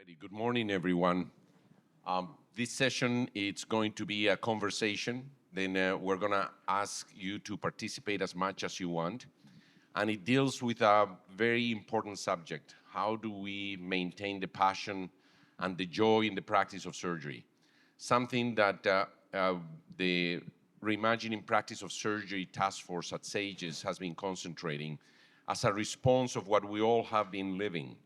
Alrighty, good morning, everyone. This session, it's going to be a conversation. Then we're gonna ask you to participate as much as you want. And it deals with a very important subject. How do we maintain the passion and the joy in the practice of surgery? Something that the Reimagining Practice of Surgery Task Force at SAGES has been concentrating as a response of what we all have been living,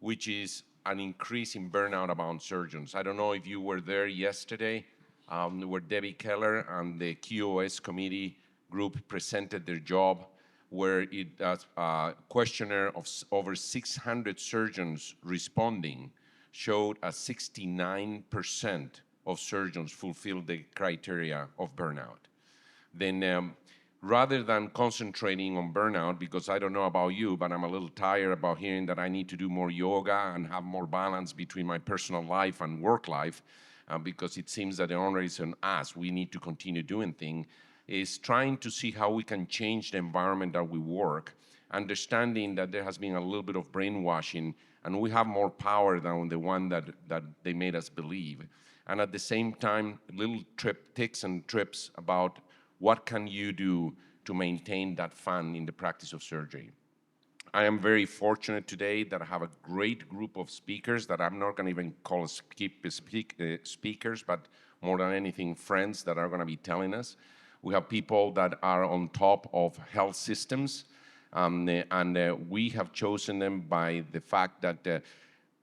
which is an increase in burnout among surgeons. I don't know if you were there yesterday, where Debbie Keller and the QoS committee group presented their job, where a questionnaire of over 600 surgeons responding showed a 69% of surgeons fulfilled the criteria of burnout. Then rather than concentrating on burnout, because I don't know about you, but I'm a little tired about hearing that I need to do more yoga and have more balance between my personal life and work life, because it seems that the honor is on us. We need to continue doing things, is trying to see how we can change the environment that we work, understanding that there has been a little bit of brainwashing and we have more power than the one that they made us believe. And at the same time, little tips and trips about what can you do to maintain that fun in the practice of surgery. I am very fortunate today that I have a great group of speakers that I'm not going to even call speakers, but more than anything, friends that are going to be telling us. We have people that are on top of health systems, and we have chosen them by the fact that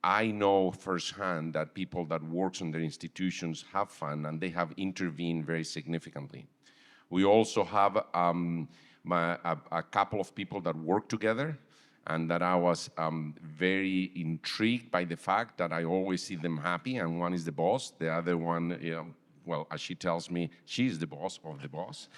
I know firsthand that people that work in their institutions have fun and they have intervened very significantly. We also have a couple of people that work together, and that I was very intrigued by the fact that I always see them happy, and one is the boss, the other one, well, as she tells me, she's the boss of the boss.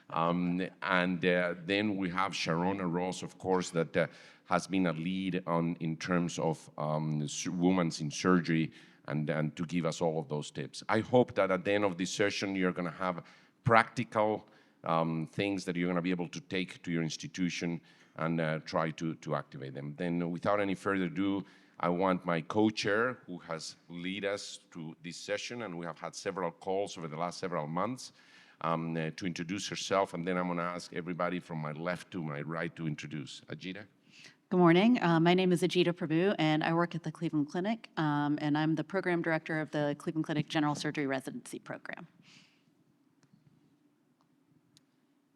Then we have Sharona Ross, of course, that has been a lead in terms of women in surgery, and to give us all of those tips. I hope that at the end of this session, you're gonna have practical things that you're going to be able to take to your institution and try to activate them. Then without any further ado, I want my co-chair, who has led us to this session, and we have had several calls over the last several months, to introduce herself, and then I'm going to ask everybody from my left to my right to introduce. Ajita? Good morning. My name is Ajita Prabhu, and I work at the Cleveland Clinic, and I'm the program director of the Cleveland Clinic General Surgery Residency Program.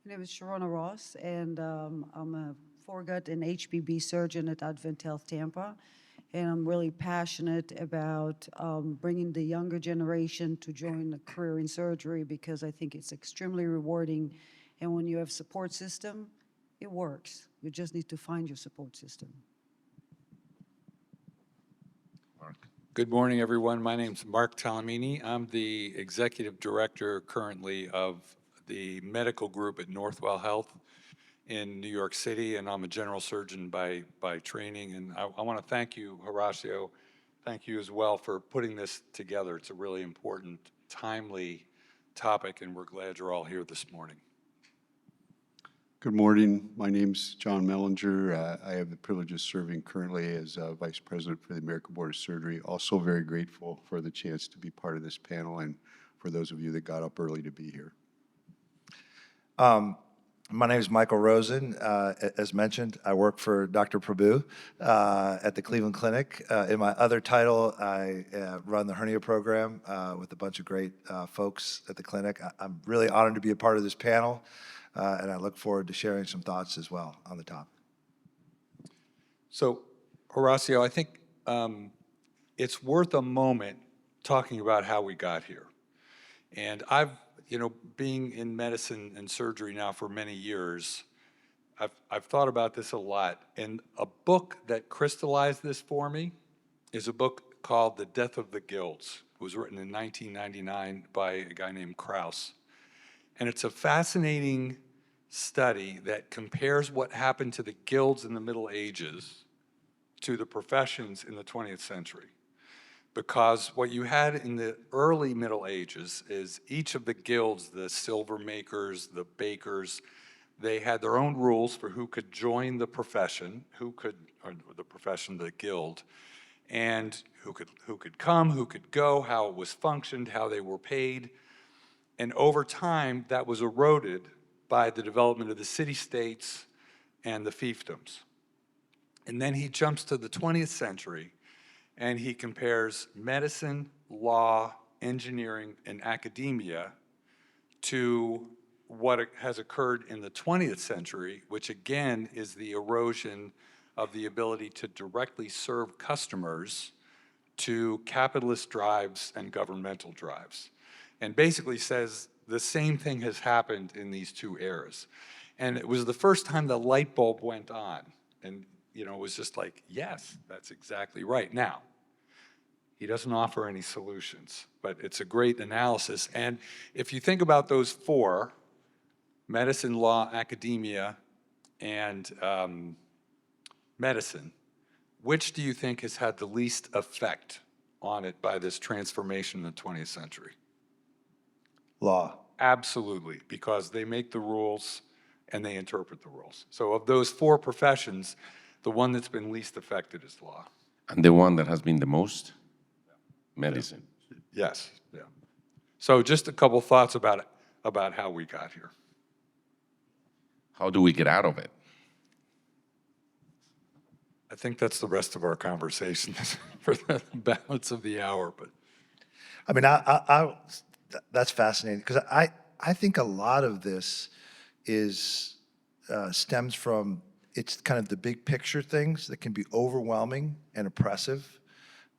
My name is Sharona Ross, and I'm a foregut and HPB surgeon at Advent Health Tampa. And I'm really passionate about bringing the younger generation to join a career in surgery, because I think it's extremely rewarding. And when you have support system, it works. You just need to find your support system. Mark. Good morning, everyone. My name's Mark Talamini. I'm the executive director currently of the medical group at Northwell Health in New York City, and I'm a general surgeon by training. And I want to thank you, Horacio, thank you as well for putting this together. It's a really important, timely topic, and we're glad you're all here this morning. Good morning. My name's John Mellinger. I have the privilege of serving currently as Vice President for the American Board of Surgery. Also very grateful for the chance to be part of this panel, and for those of you that got up early to be here. My name is Michael Rosen. As mentioned, I work for Dr. Prabhu at the Cleveland Clinic. In my other title, I run the hernia program with a bunch of great folks at the clinic. I'm really honored to be a part of this panel, and I look forward to sharing some thoughts as well on the topic. So, Horacio, I think it's worth a moment talking about how we got here. And being in medicine and surgery now for many years, I've thought about this a lot. And a book that crystallized this for me is a book called The Death of the Guilds. It was written in 1999 by a guy named Krauss. And it's a fascinating study that compares what happened to the guilds in the Middle Ages to the professions in the 20th century. Because what you had in the early Middle Ages is each of the guilds, the silver makers, the bakers, they had their own rules for who could join the profession, or the profession, the guild. and who could come, who could go, how it was functioned, how they were paid. And over time, that was eroded by the development of the city-states and the fiefdoms. And then he jumps to the 20th century, and he compares medicine, law, engineering, and academia to what has occurred in the 20th century, which again is the erosion of the ability to directly serve customers to capitalist drives and governmental drives. And basically says the same thing has happened in these two eras. And it was the first time the light bulb went on. And, it was just like, yes, that's exactly right. Now, he doesn't offer any solutions, but it's a great analysis. And if you think about those four, medicine, law, academia, and medicine, which do you think has had the least effect on it by this transformation in the 20th century? Law. Absolutely, because they make the rules and they interpret the rules. So of those four professions, the one that's been least affected is law. And the one that has been the most? Medicine. Yes, yeah. So just a couple thoughts about how we got here. How do we get out of it? I think that's the rest of our conversation for the balance of the hour. But I mean, that's fascinating because I think a lot of this is stems from it's kind of the big picture things that can be overwhelming and oppressive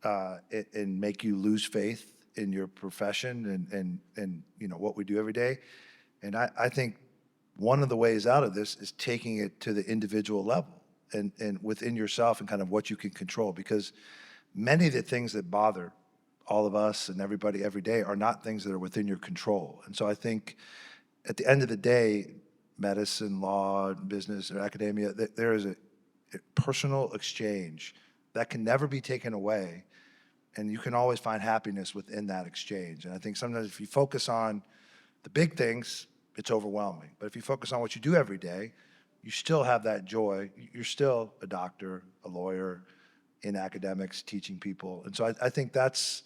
and make you lose faith in your profession and what we do every day. And I think one of the ways out of this is taking it to the individual level and within yourself and kind of what you can control, because many of the things that bother all of us and everybody every day are not things that are within your control. And so I think at the end of the day, medicine, law, business, or academia, there is a personal exchange that can never be taken away, and you can always find happiness within that exchange. And I think sometimes if you focus on the big things, it's overwhelming. But if you focus on what you do every day, you still have that joy. You're still a doctor, a lawyer, in academics, teaching people. And so I think that's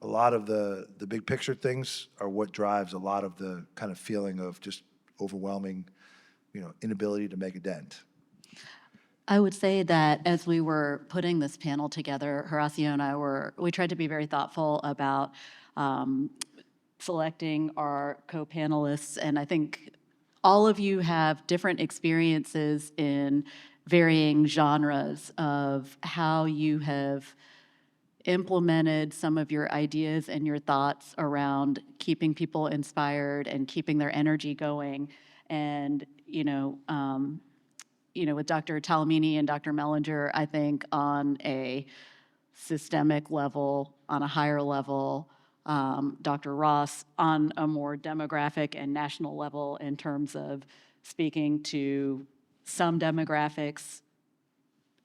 a lot of the big picture things are what drives a lot of the kind of feeling of just overwhelming, inability to make a dent. I would say that as we were putting this panel together, Horacio and we tried to be very thoughtful about selecting our co-panelists, and I think all of you have different experiences in varying genres of how you have implemented some of your ideas and your thoughts around keeping people inspired and keeping their energy going. And, with Dr. Talamini and Dr. Mellinger, I think on a systemic level, on a higher level, Dr. Ross on a more demographic and national level in terms of speaking to some demographics,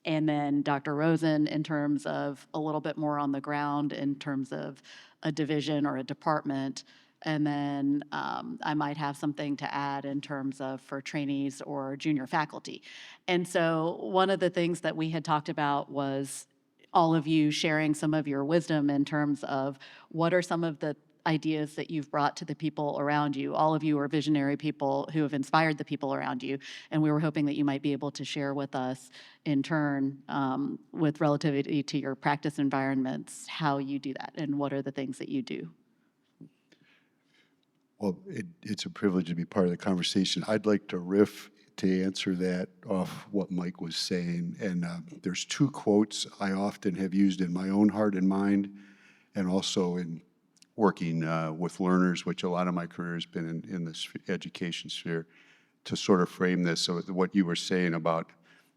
and then Dr. Rosen in terms of a little bit more on the ground in terms of a division or a department. And then I might have something to add in terms of for trainees or junior faculty. And so one of the things that we had talked about was all of you sharing some of your wisdom in terms of what are some of the ideas that you've brought to the people around you. All of you are visionary people who have inspired the people around you, and we were hoping that you might be able to share with us in turn, with relativity to your practice environments, how you do that and what are the things that you do. Well, it's a privilege to be part of the conversation. I'd like to riff to answer that off what Mike was saying. And there's two quotes I often have used in my own heart and mind, and also in working with learners, which a lot of my career has been in this education sphere, to sort of frame this. So what you were saying about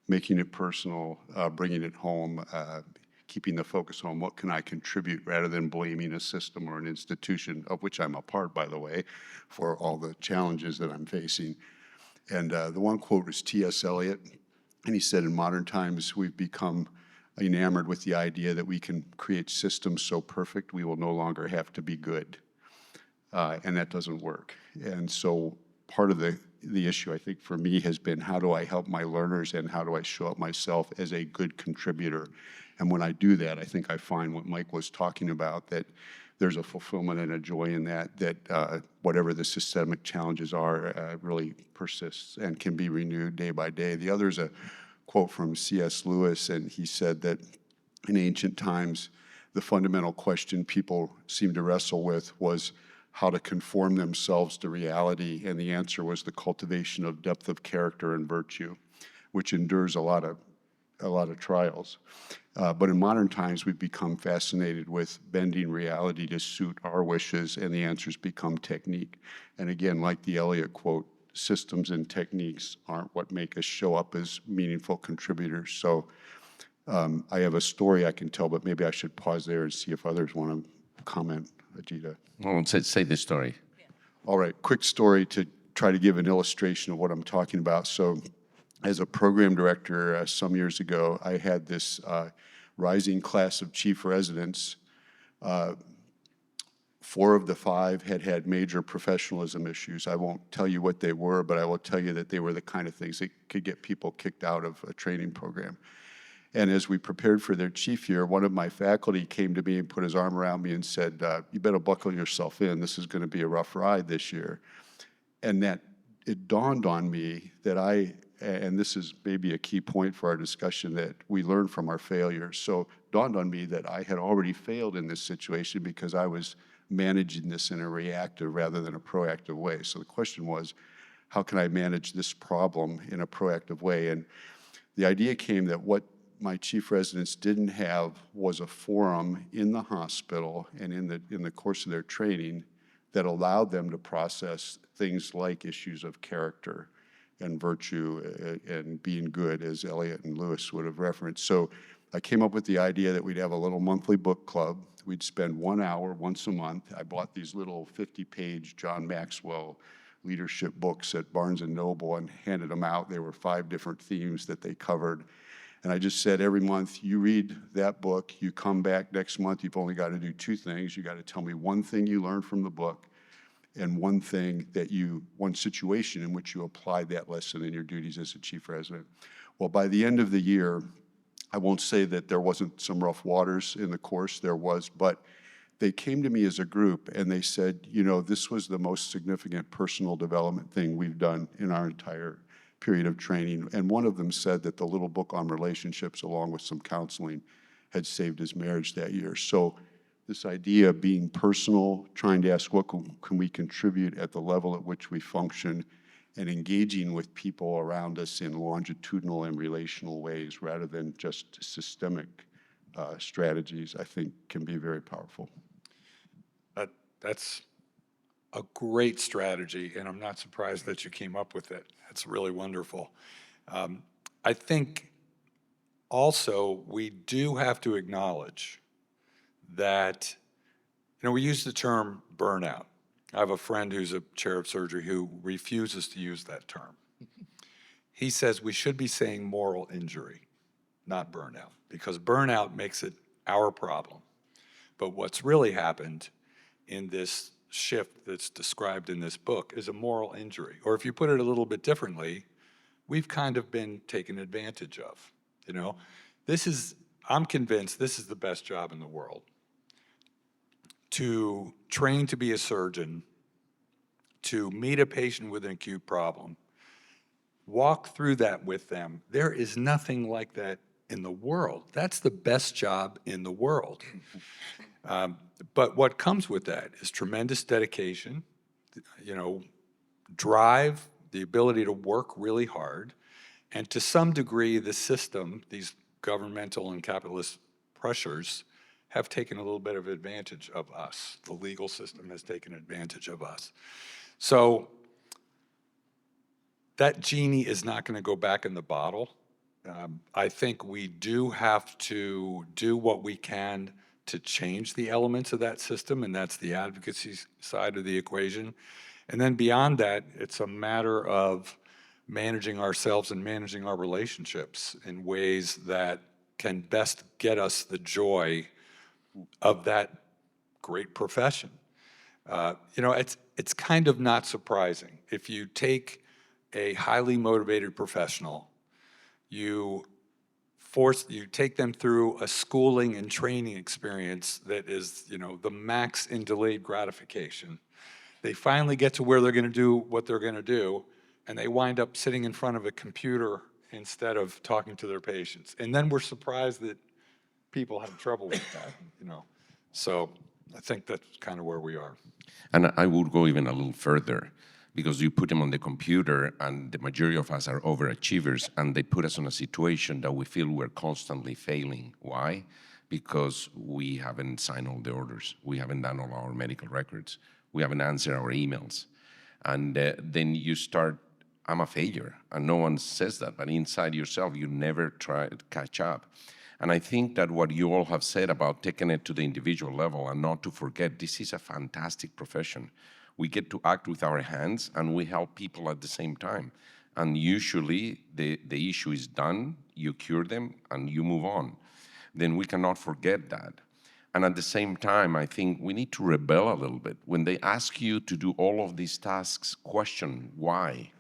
making it personal, bringing it home, keeping the focus on what can I contribute rather than blaming a system or an institution, of which I'm a part, by the way, for all the challenges that I'm facing. And the one quote was T.S. Eliot, and he said, in modern times, we've become enamored with the idea that we can create systems so perfect we will no longer have to be good. And that doesn't work. And so part of the the issue, I think, for me has been how do I help my learners and how do I show up myself as a good contributor? And when I do that, I think I find what Mike was talking about, that there's a fulfillment and a joy in that, whatever the systemic challenges are really persists and can be renewed day by day. The other is a quote from C.S. Lewis, and he said that in ancient times, the fundamental question people seemed to wrestle with was how to conform themselves to reality, and the answer was the cultivation of depth of character and virtue, which endures a lot of trials. But in modern times, we've become fascinated with bending reality to suit our wishes, and the answers become technique. And again, like the Eliot quote, systems and techniques aren't what make us show up as meaningful contributors. So I have a story I can tell, but maybe I should pause there and see if others want to comment. Ajita. Well, say the story. All right, quick story to try to give an illustration of what I'm talking about. So as a program director some years ago, I had this rising class of chief residents. 4 of the 5 had major professionalism issues. I won't tell you what they were, but I will tell you that they were the kind of things that could get people kicked out of a training program. And as we prepared for their chief year, one of my faculty came to me and put his arm around me and said, you better buckle yourself in. This is going to be a rough ride this year. And that it dawned on me that and this is maybe a key point for our discussion, that we learn from our failures. So it dawned on me that I had already failed in this situation because I was managing this in a reactive rather than a proactive way. So the question was, how can I manage this problem in a proactive way? And the idea came that what my chief residents didn't have was a forum in the hospital and in the course of their training that allowed them to process things like issues of character and virtue and being good, as Eliot and Lewis would have referenced. So I came up with the idea that we'd have a little monthly book club. We'd spend 1 hour once a month. I bought these little 50-page John Maxwell leadership books at Barnes & Noble and handed them out. There were 5 different themes that they covered. And I just said, every month, you read that book, you come back next month, you've only got to do 2 things. You got to tell me one thing you learned from the book and one situation in which you applied that lesson in your duties as a chief resident. Well, by the end of the year, I won't say that there wasn't some rough waters in the course, there was, but they came to me as a group and they said, this was the most significant personal development thing we've done in our entire period of training. And one of them said that the little book on relationships, along with some counseling, had saved his marriage that year. So this idea of being personal, trying to ask what can we contribute at the level at which we function, and engaging with people around us in longitudinal and relational ways rather than just systemic strategies, I think can be very powerful. That's a great strategy, and I'm not surprised that you came up with it. That's really wonderful. I think also we do have to acknowledge that, we use the term burnout. I have a friend who's a chair of surgery who refuses to use that term. He says we should be saying moral injury, not burnout, because burnout makes it our problem. But what's really happened in this shift that's described in this book is a moral injury. Or if you put it a little bit differently, we've kind of been taken advantage of. I'm convinced this is the best job in the world. To train to be a surgeon, to meet a patient with an acute problem, walk through that with them. There is nothing like that in the world. That's the best job in the world. But what comes with that is tremendous dedication, drive, the ability to work really hard, and to some degree, the system, these governmental and capitalist pressures, have taken a little bit of advantage of us. The legal system has taken advantage of us. So that genie is not going to go back in the bottle. I think we do have to do what we can to change the elements of that system, and that's the advocacy side of the equation. And then beyond that, it's a matter of managing ourselves and managing our relationships in ways that can best get us the joy of that great profession. It's kind of not surprising. If you take a highly motivated professional. You take them through a schooling and training experience that is, the max in delayed gratification. They finally get to where they're going to do what they're going to do, and they wind up sitting in front of a computer instead of talking to their patients. And then we're surprised that people have trouble with that. So I think that's kind of where we are. And I would go even a little further, because you put them on the computer, and the majority of us are overachievers, and they put us in a situation that we feel we're constantly failing. Why? Because we haven't signed all the orders. We haven't done all our medical records. We haven't answered our emails. And then you start, I'm a failure. And no one says that, but inside yourself, you never try to catch up. And I think that what you all have said about taking it to the individual level, and not to forget, this is a fantastic profession. We get to act with our hands, and we help people at the same time. And usually the issue is done, you cure them, and you move on. Then we cannot forget that. And at the same time, I think we need to rebel a little bit. When they ask you to do all of these tasks, question why.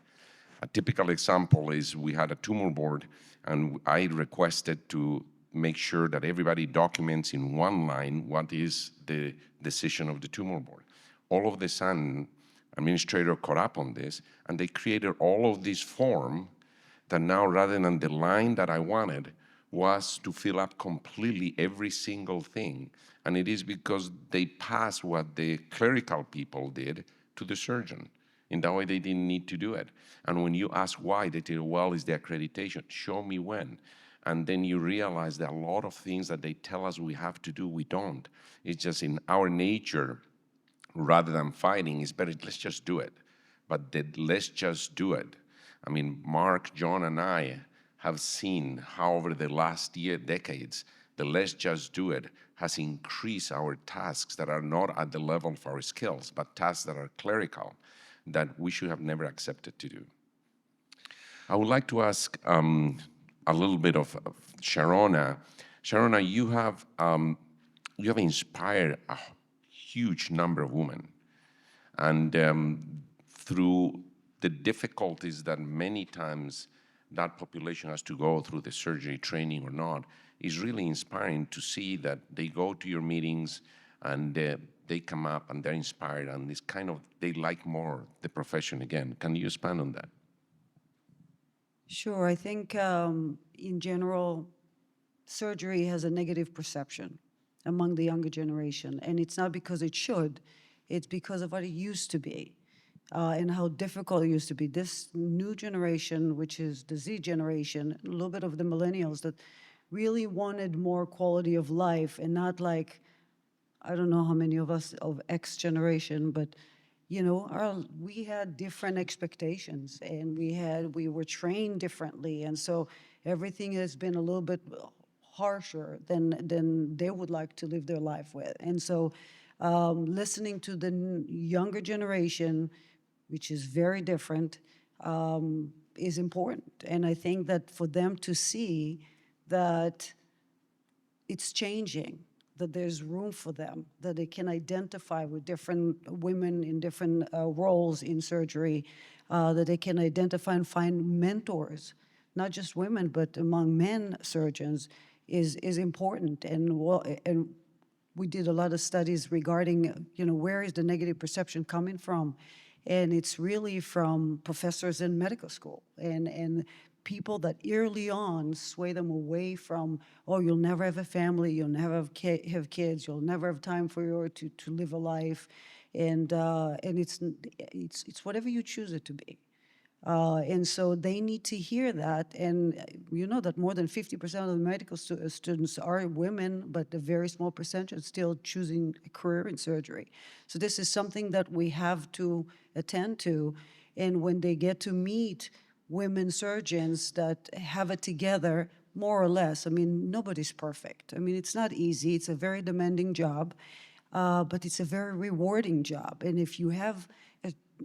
A typical example is we had a tumor board, and I requested to make sure that everybody documents in one line what is the decision of the tumor board. All of the sudden, administrator caught up on this, and they created all of this form that now, rather than the line that I wanted, was to fill up completely every single thing. And it is because they passed what the clerical people did to the surgeon. In that way, they didn't need to do it. And when you ask why, they tell you, well, it's the accreditation. Show me when. And then you realize that a lot of things that they tell us we have to do, we don't. It's just in our nature, rather than fighting, it's better, let's just do it. But let's just do it. I mean, Mark, John, and I have seen how over the last decades, the let's just do it has increased our tasks that are not at the level of our skills, but tasks that are clerical, that we should have never accepted to do. I would like to ask a little bit of Sharona. Sharona, you have inspired a huge number of women, and through the difficulties that many times that population has to go through, the surgery training or not, is really inspiring to see that they go to your meetings and they come up and they're inspired, and it's kind of, they like more the profession again. Can you expand on that? Sure. I think in general, surgery has a negative perception among the younger generation. And it's not because it should, it's because of what it used to be and how difficult it used to be. This new generation, which is the Z generation, a little bit of the millennials that really wanted more quality of life, and not like, I don't know how many of us of X generation, but we had different expectations, and we were trained differently, and so everything has been a little bit harsher than they would like to live their life with. And so listening to the younger generation, which is very different, is important. And I think that for them to see that it's changing, that there's room for them, that they can identify with different women in different roles in surgery, that they can identify and find mentors, not just women, but among men surgeons, is important. And we did a lot of studies regarding, where is the negative perception coming from? And it's really from professors in medical school and people that early on sway them away from, oh, you'll never have a family, you'll never have kids, you'll never have time to live a life, and it's whatever you choose it to be. And so they need to hear that, and you know that more than 50% of the medical students are women, but a very small percentage are still choosing a career in surgery. So this is something that we have to attend to, and when they get to meet women surgeons that have it together, more or less, I mean, nobody's perfect. I mean, it's not easy, it's a very demanding job, but it's a very rewarding job, and if you have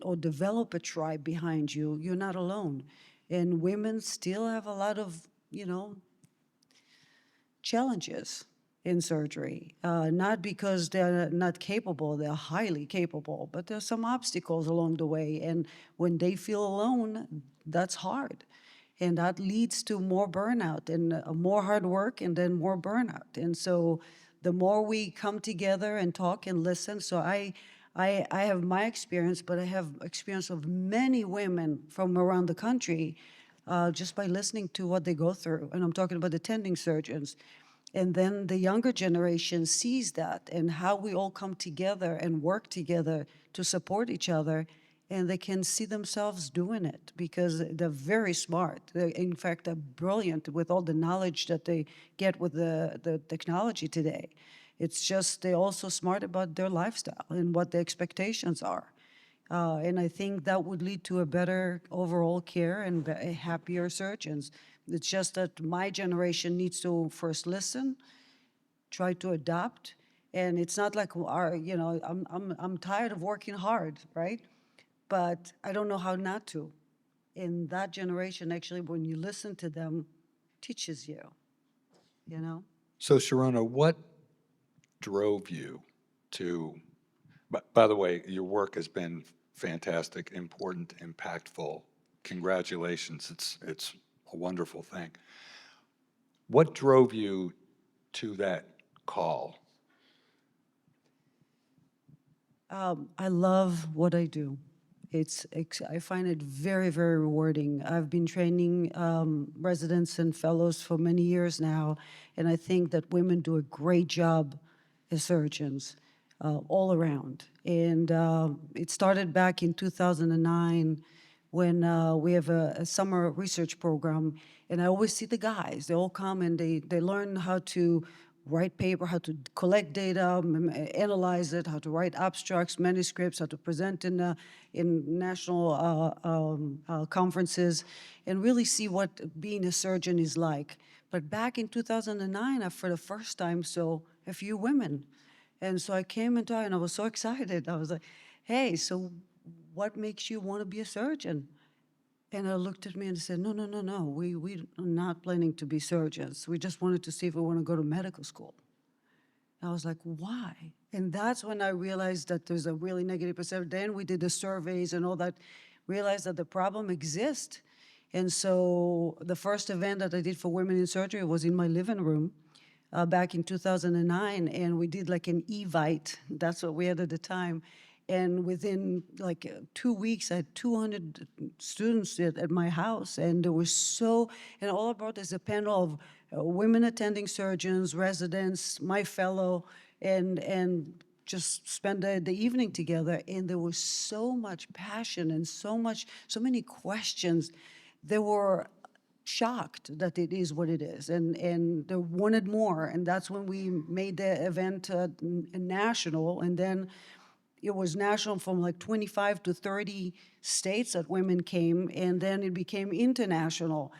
or develop a tribe behind you, you're not alone. And women still have a lot of, challenges. in surgery. Not because they're not capable, they're highly capable, but there's some obstacles along the way. And when they feel alone, that's hard. And that leads to more burnout and more hard work and then more burnout. And so the more we come together and talk and listen, so I have my experience, but I have experience of many women from around the country just by listening to what they go through. And I'm talking about attending surgeons. And then the younger generation sees that and how we all come together and work together to support each other, and they can see themselves doing it because they're very smart. In fact, they're brilliant with all the knowledge that they get with the technology today. It's just they're also smart about their lifestyle and what the expectations are. And I think that would lead to a better overall care and happier surgeons. It's just that my generation needs to first listen, try to adapt, and it's not like I'm tired of working hard, right? But I don't know how not to. And that generation, actually, when you listen to them, teaches you, you know? So Sharona, what drove you to, by the way, your work has been fantastic, important, impactful. Congratulations. It's a wonderful thing. What drove you to that call? I love what I do. I find it very, very rewarding. I've been training residents and fellows for many years now, and I think that women do a great job as surgeons all around. And it started back in 2009 when we have a summer research program, and I always see the guys. They all come and they learn how to write paper, how to collect data, analyze it, how to write abstracts, manuscripts, how to present in national conferences, and really see what being a surgeon is like. But back in 2009, for the first time, saw a few women. And so I came into it and I was so excited. I was like, hey, so what makes you want to be a surgeon? And I looked at me and said, no, no, no, no, we are not planning to be surgeons. We just wanted to see if we want to go to medical school. And I was like, why? And that's when I realized that there's a really negative perception. Then we did the surveys and all that, realized that the problem exists. And so the first event that I did for women in surgery was in my living room back in 2009, and we did like an Evite. That's what we had at the time. And within like 2 weeks, I had 200 students at my house, and there was and all I brought is a panel of women attending surgeons, residents, my fellow, and just spend the evening together. And there was so much passion and so many questions. They were shocked that it is what it is, and they wanted more. And that's when we made the event national, and then it was national from like 25 to 30 states that women came, and then it became international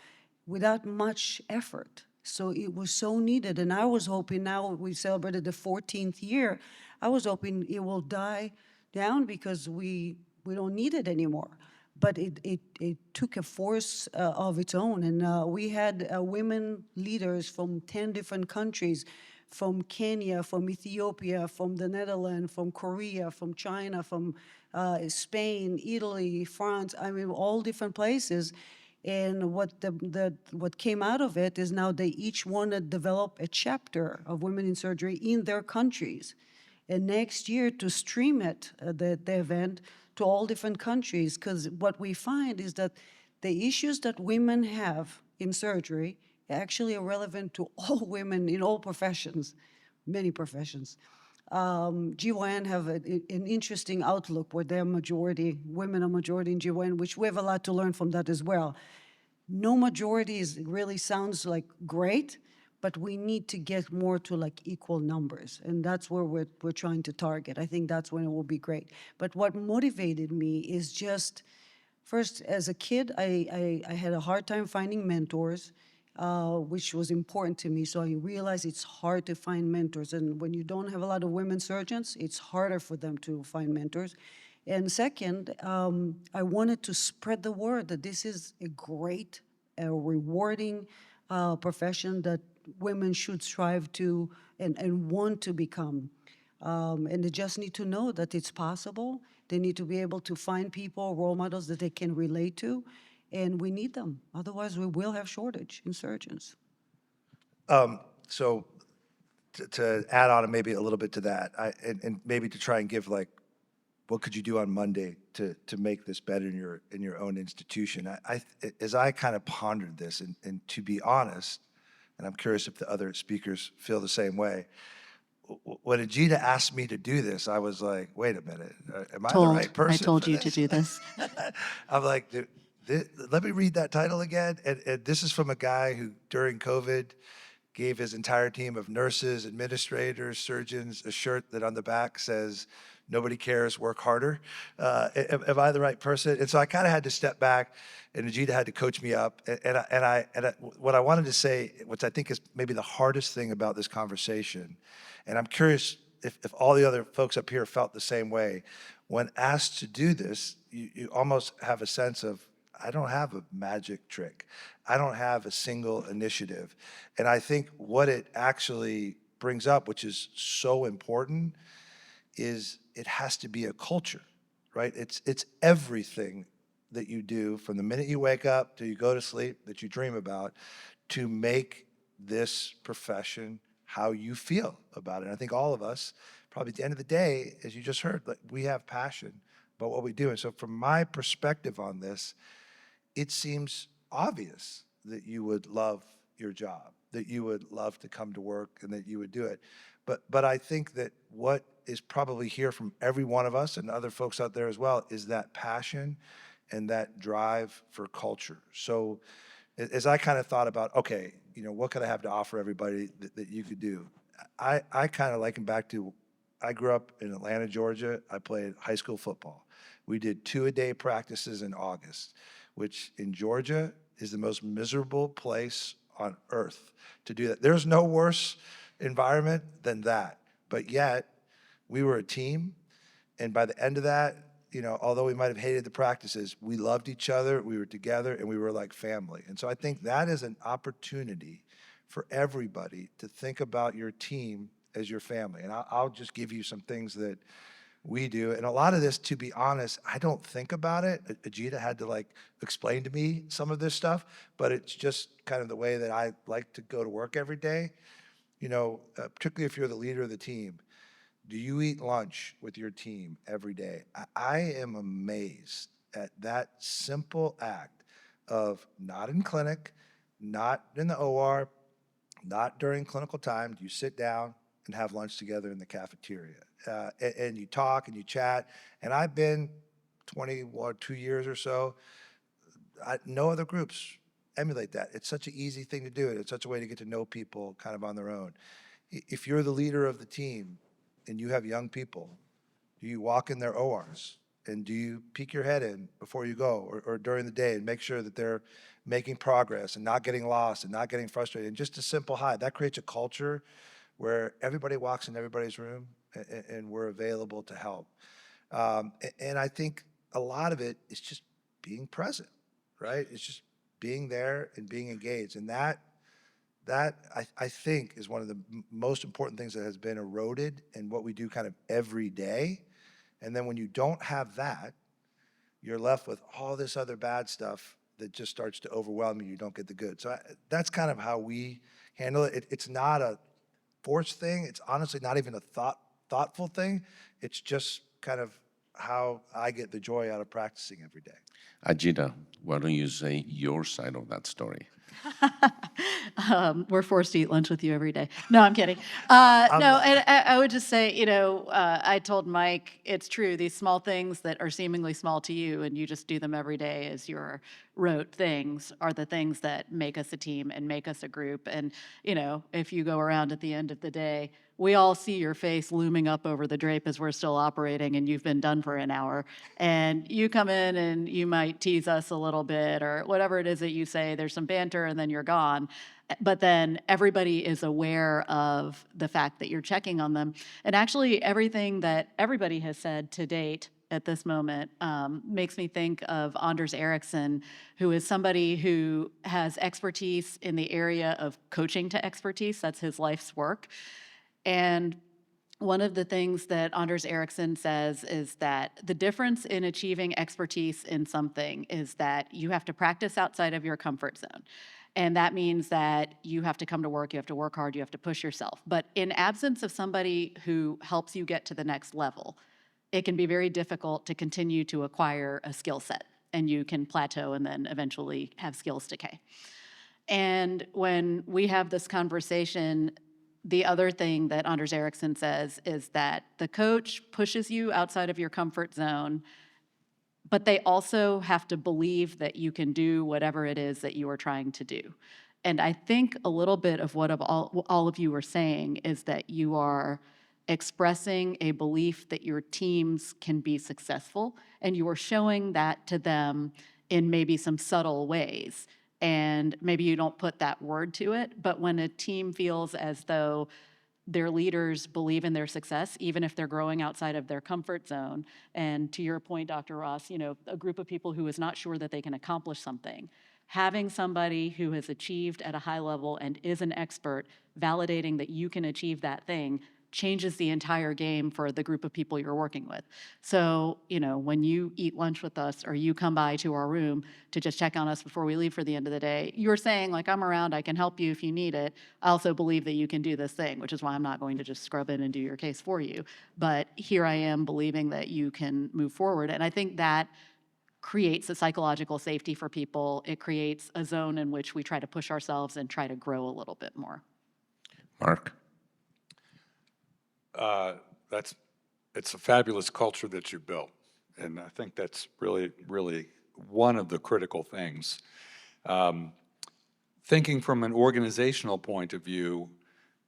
without much effort. So it was so needed, and I was hoping, now we celebrated the 14th year, I was hoping it will die down because we don't need it anymore. But it took a force of its own, and we had women leaders from 10 different countries, from Kenya, from Ethiopia, from the Netherlands, from Korea, from China, from Spain, Italy, France, I mean, all different places. And what came out of it is now they each want to develop a chapter of women in surgery in their countries. And next year to stream it, the event, to all different countries, because what we find is that the issues that women have in surgery actually are relevant to all women in all professions, many professions. GYN have an interesting outlook where they're majority, women are majority in GYN, which we have a lot to learn from that as well. No majority really sounds like great, but we need to get more to like equal numbers, and that's where we're trying to target. I think that's when it will be great. But what motivated me is just, first, as a kid, I had a hard time finding mentors, which was important to me. So I realized it's hard to find mentors, and when you don't have a lot of women surgeons, it's harder for them to find mentors. And second, I wanted to spread the word that this is a great, rewarding profession that women should strive to and want to become. And they just need to know that it's possible. They need to be able to find people, role models that they can relate to, and we need them. Otherwise, we will have shortage in surgeons. So to add on and maybe a little bit to that, and maybe to try and give like, what could you do on Monday to make this better in your own institution? As I kind of pondered this, and to be honest, and I'm curious if the other speakers feel the same way. When Ajita asked me to do this, I was like, wait a minute, am I the right person I told for you to this? do this. I'm like, let me read that title again. And this is from a guy who, during COVID, gave his entire team of nurses, administrators, surgeons a shirt that on the back says, "Nobody cares, work harder." Am I the right person? And so I kind of had to step back, and Ajita had to coach me up. What I wanted to say, which I think is maybe the hardest thing about this conversation, and I'm curious if all the other folks up here felt the same way. When asked to do this, you almost have a sense of, I don't have a magic trick. I don't have a single initiative. And I think what it actually brings up, which is so important, is it has to be a culture, right? It's everything that you do from the minute you wake up till you go to sleep that you dream about to make this profession how you feel about it. And I think all of us, probably at the end of the day, as you just heard, like, we have passion about what we do. And so from my perspective on this, it seems obvious that you would love your job, that you would love to come to work, and that you would do it. But I think that what is probably here from every one of us and other folks out there as well is that passion and that drive for culture. So as I kind of thought about, okay, what could I have to offer everybody that you could do? I kind of liken back to, I grew up in Atlanta, Georgia. I played high school football. We did 2-a-day practices in August, which in Georgia is the most miserable place on earth to do that. There's no worse environment than that. But yet, we were a team, and by the end of that, although we might have hated the practices, we loved each other, we were together, and we were like family. And so I think that is an opportunity for everybody to think about your team as your family. And I'll just give you some things that we do. And a lot of this, to be honest, I don't think about it. Ajita had to explain to me some of this stuff, but it's just kind of the way that I like to go to work every day. Particularly if you're the leader of the team, do you eat lunch with your team every day? I am amazed at that simple act of not in clinic, not in the OR, not during clinical time. You sit down and have lunch together in the cafeteria. And you talk and you chat. And I've been 22 years or so. No other groups emulate that. It's such an easy thing to do. It's such a way to get to know people kind of on their own. If you're the leader of the team and you have young people, do you walk in their ORs? And do you peek your head in before you go or during the day and make sure that they're making progress and not getting lost and not getting frustrated? And just a simple hi, that creates a culture where everybody walks in everybody's room and we're available to help. And I think a lot of it is just being present, right? It's just being there and being engaged. And that I think is one of the most important things that has been eroded in what we do kind of every day. And then when you don't have that, you're left with all this other bad stuff that just starts to overwhelm you. You don't get the good. So that's kind of how we handle it. It's not a forced thing. It's honestly not even a thoughtful thing. It's just kind of how I get the joy out of practicing every day. Ajita, why don't you say your side of that story? We're forced to eat lunch with you every day. No, I'm kidding. No, and I would just say, I told Mike, it's true, these small things that are seemingly small to you and you just do them every day as your rote things are the things that make us a team and make us a group. And, if you go around at the end of the day, we all see your face looming up over the drape as we're still operating and you've been done for an hour. And you come in and you might tease us a little bit or whatever it is that you say, there's some banter and then you're gone. But then everybody is aware of the fact that you're checking on them. And actually everything that everybody has said to date at this moment makes me think of Anders Ericsson, who is somebody who has expertise in the area of coaching to expertise. That's his life's work. And one of the things that Anders Ericsson says is that the difference in achieving expertise in something is that you have to practice outside of your comfort zone. And that means that you have to come to work, you have to work hard, you have to push yourself. But in absence of somebody who helps you get to the next level, it can be very difficult to continue to acquire a skill set, and you can plateau and then eventually have skills decay. And when we have this conversation, the other thing that Anders Ericsson says is that the coach pushes you outside of your comfort zone, but they also have to believe that you can do whatever it is that you are trying to do. And I think a little bit of what all of you are saying is that you are expressing a belief that your teams can be successful, and you are showing that to them in maybe some subtle ways. And maybe you don't put that word to it, but when a team feels as though their leaders believe in their success, even if they're growing outside of their comfort zone. And to your point, Dr. Ross, a group of people who is not sure that they can accomplish something, having somebody who has achieved at a high level and is an expert validating that you can achieve that thing changes the entire game for the group of people you're working with. So, when you eat lunch with us or you come by to our room to just check on us before we leave for the end of the day, you're saying, like, I'm around, I can help you if you need it. I also believe that you can do this thing, which is why I'm not going to just scrub in and do your case for you. But here I am believing that you can move forward. And I think that creates a psychological safety for people. It creates a zone in which we try to push ourselves and try to grow a little bit more. Mark? It's a fabulous culture that you built, and I think that's really, really one of the critical things. Thinking from an organizational point of view,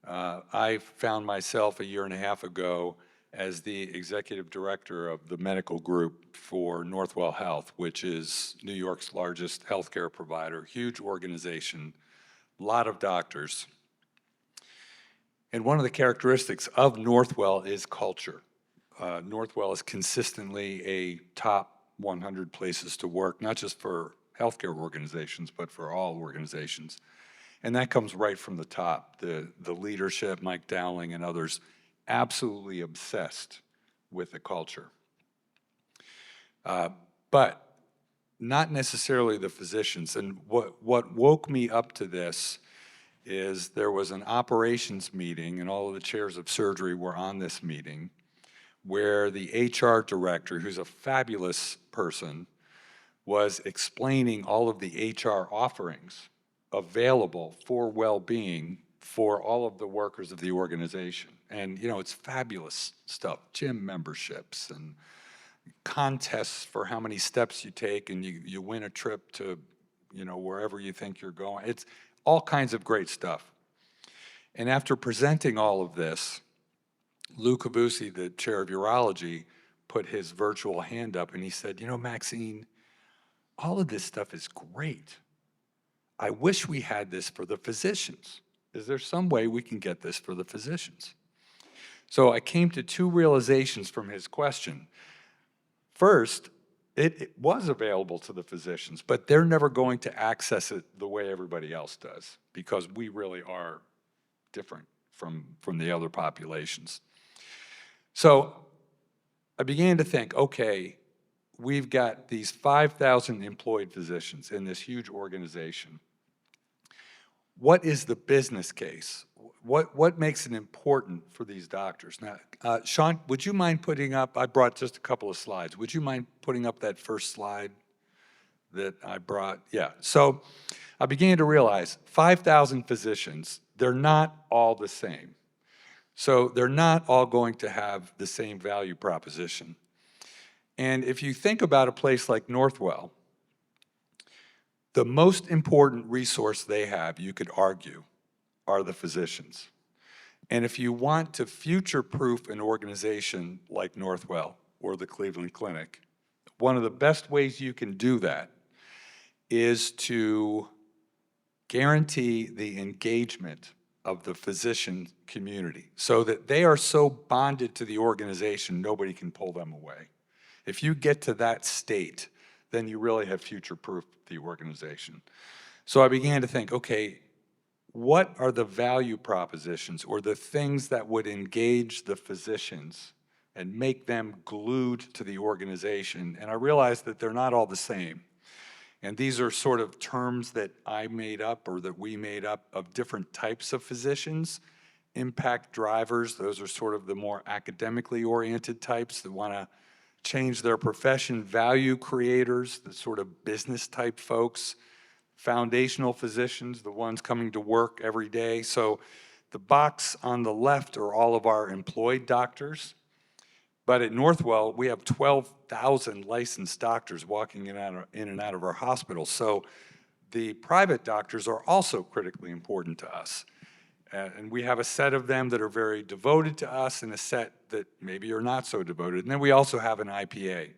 I found myself a year and a half ago as the executive director of the medical group for Northwell Health, which is New York's largest healthcare provider, huge organization, a lot of doctors. And one of the characteristics of Northwell is culture. Northwell is consistently a top 100 places to work, not just for healthcare organizations, but for all organizations. And that comes right from the top. The leadership, Mike Dowling and others, absolutely obsessed with the culture. But not necessarily the physicians. And what woke me up to this is there was an operations meeting, and all of the chairs of surgery were on this meeting, where the HR director, who's a fabulous person, was explaining all of the HR offerings available for well-being for all of the workers of the organization. And, it's fabulous stuff, gym memberships and contests for how many steps you take, and you win a trip to, wherever you think you're going. It's all kinds of great stuff. And after presenting all of this, Lou Cabusi, the chair of urology, put his virtual hand up and he said, Maxine, all of this stuff is great. I wish we had this for the physicians. Is there some way we can get this for the physicians? So I came to two realizations from his question. First, it was available to the physicians, but they're never going to access it the way everybody else does, because we really are different from the other populations. So I began to think, okay, we've got these 5,000 employed physicians in this huge organization. What is the business case? What makes it important for these doctors? Now, Sean, would you mind putting up, I brought just a couple of slides. Would you mind putting up that first slide that I brought? Yeah, so I began to realize 5,000 physicians, they're not all the same. So they're not all going to have the same value proposition. And if you think about a place like Northwell, the most important resource they have, you could argue, are the physicians. And if you want to future-proof an organization like Northwell or the Cleveland Clinic, one of the best ways you can do that is to guarantee the engagement of the physician community so that they are so bonded to the organization, nobody can pull them away. If you get to that state, then you really have future-proofed the organization. So I began to think, okay, what are the value propositions or the things that would engage the physicians and make them glued to the organization? And I realized that they're not all the same. And these are sort of terms that I made up or that we made up of different types of physicians. Impact drivers, those are sort of the more academically oriented types that want to change their profession. Value creators, the sort of business type folks. Foundational physicians, the ones coming to work every day. So the box on the left are all of our employed doctors. But at Northwell, we have 12,000 licensed doctors walking in and out of our hospitals. So the private doctors are also critically important to us. And we have a set of them that are very devoted to us and a set that maybe are not so devoted. And then we also have an IPA.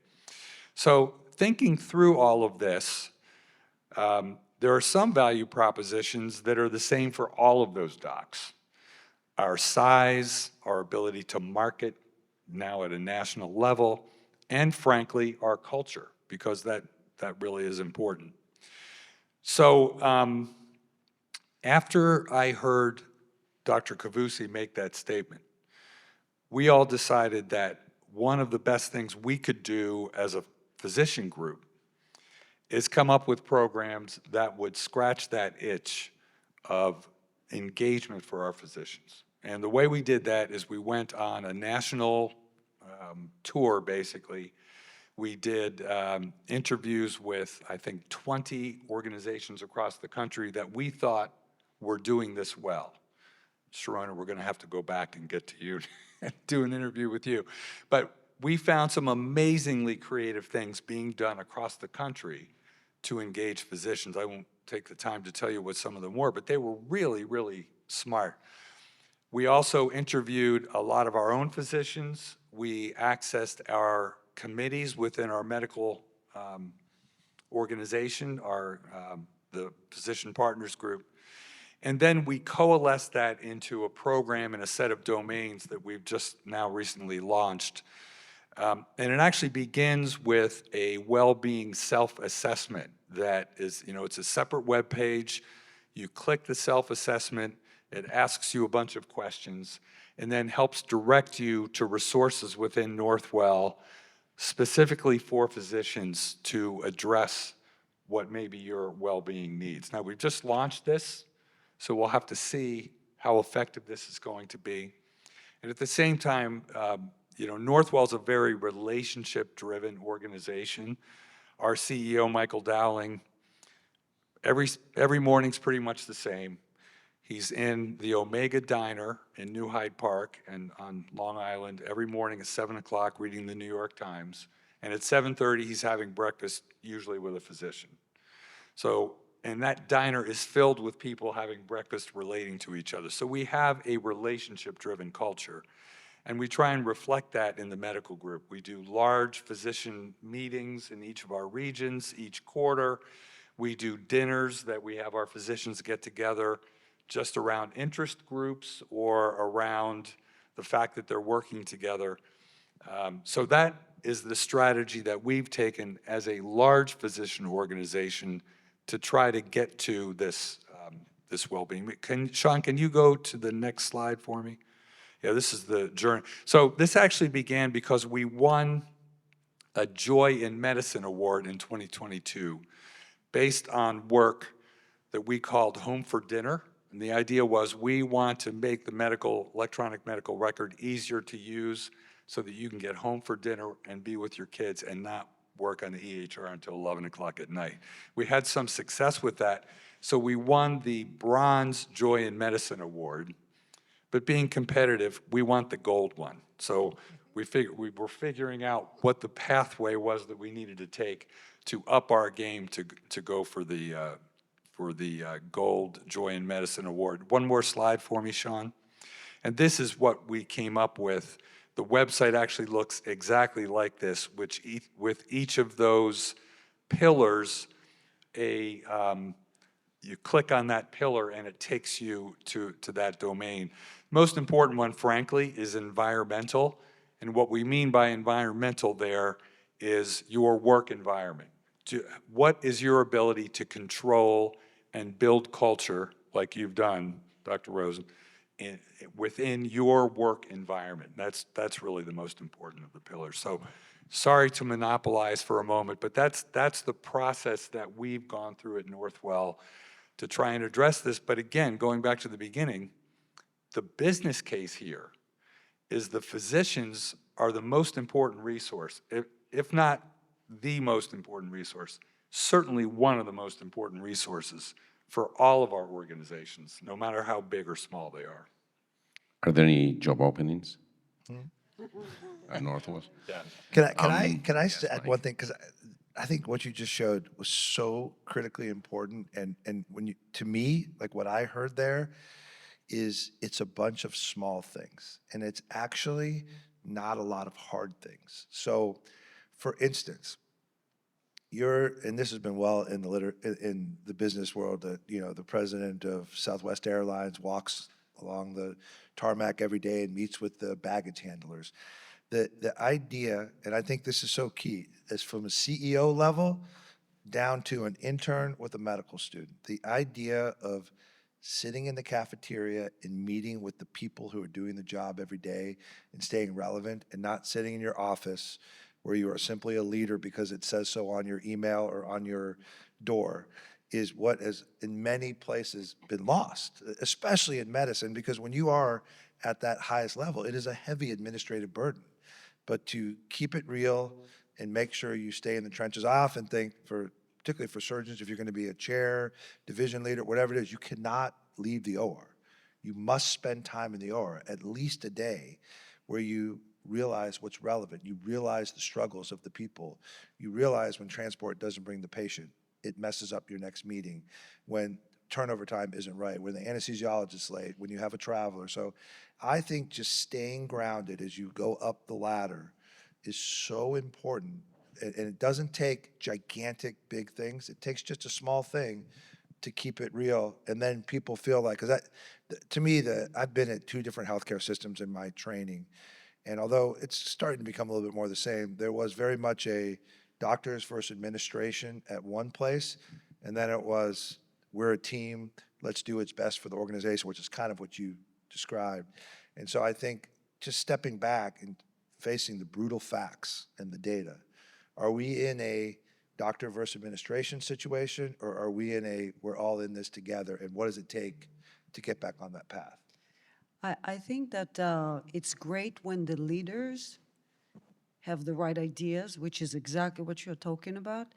So thinking through all of this, there are some value propositions that are the same for all of those docs. Our size, our ability to market now at a national level, and frankly, our culture, because that really is important. So after I heard Dr. Cavusi make that statement, we all decided that one of the best things we could do as a physician group is come up with programs that would scratch that itch of engagement for our physicians. And the way we did that is we went on a national tour, basically. We did interviews with, I think, 20 organizations across the country that we thought were doing this well. Sharona, we're going to have to go back and get to you and do an interview with you. But we found some amazingly creative things being done across the country to engage physicians. I won't take the time to tell you what some of them were, but they were really, really smart. We also interviewed a lot of our own physicians. We accessed our committees within our medical organization, the Physician Partners Group. And then we coalesced that into a program and a set of domains that we've just now recently launched. And it actually begins with a well-being self-assessment that is, it's a separate web page. You click the self-assessment, it asks you a bunch of questions, and then helps direct you to resources within Northwell, specifically for physicians to address what maybe your well-being needs. Now, we've just launched this, so we'll have to see how effective this is going to be. And at the same time, Northwell's a very relationship-driven organization. Our CEO, Michael Dowling, every morning's pretty much the same. He's in the Omega Diner in New Hyde Park and on Long Island every morning at 7 o'clock reading the New York Times. And at 7:30, he's having breakfast, usually with a physician. So, and that diner is filled with people having breakfast relating to each other. So we have a relationship-driven culture. And we try and reflect that in the medical group. We do large physician meetings in each of our regions each quarter. We do dinners that we have our physicians get together just around interest groups or around the fact that they're working together. So that is the strategy that we've taken as a large physician organization to try to get to this, this well-being. Sean, can you go to the next slide for me? Yeah, this is the journey. So this actually began because we won a Joy in Medicine Award in 2022 based on work that we called Home for Dinner. And the idea was we want to make the electronic medical record easier to use so that you can get home for dinner and be with your kids and not work on the EHR until 11 o'clock at night. We had some success with that. So we won the Bronze Joy in Medicine Award. But being competitive, we want the gold one. So we were figuring out what the pathway was that we needed to take to up our game to go for the Gold Joy in Medicine Award. One more slide for me, Sean. And this is what we came up with. The website actually looks exactly like this, which with each of those pillars, you click on that pillar and it takes you to that domain. Most important one, frankly, is environmental. And what we mean by environmental there is your work environment. What is your ability to control and build culture, like you've done, Dr. Rosen, within your work environment? That's really the most important of the pillars. So sorry to monopolize for a moment, but that's the process that we've gone through at Northwell to try and address this. But again, going back to the beginning, the business case here is the physicians are the most important resource, if not the most important resource, certainly one of the most important resources for all of our organizations, no matter how big or small they are. Are there any job openings at Northwest? Yeah. Can I just add Mike. one thing? Because I think what you just showed was so critically important. And when you, to me, like what I heard there is it's a bunch of small things. And it's actually not a lot of hard things. So for instance, and this has been well in the business world, that, you know, the president of Southwest Airlines walks along the tarmac every day and meets with the baggage handlers. The idea, and I think this is so key, is from a CEO level down to an intern with a medical student. The idea of sitting in the cafeteria and meeting with the people who are doing the job every day and staying relevant, and not sitting in your office where you are simply a leader because it says so on your email or on your door, is what has in many places been lost, especially in medicine, because when you are at that highest level, it is a heavy administrative burden. But to keep it real and make sure you stay in the trenches, I often think, particularly for surgeons, if you're going to be a chair, division leader, whatever it is, you cannot leave the OR. You must spend time in the OR, at least a day, where you realize what's relevant. You realize the struggles of the people. You realize when transport doesn't bring the patient, it messes up your next meeting. When turnover time isn't right, when the anesthesiologist's late, when you have a traveler. So I think just staying grounded as you go up the ladder is so important. And it doesn't take gigantic big things. It takes just a small thing to keep it real. And then people feel like, because to me, I've been at 2 different healthcare systems in my training. And although it's starting to become a little bit more the same, there was very much a doctors versus administration at one place. And then it was, we're a team, let's do what's best for the organization, which is kind of what you described. And so I think just stepping back and facing the brutal facts and the data, are we in a doctor versus administration situation, or are we in a, we're all in this together, and what does it take to get back on that path? I think that it's great when the leaders have the right ideas, which is exactly what you're talking about.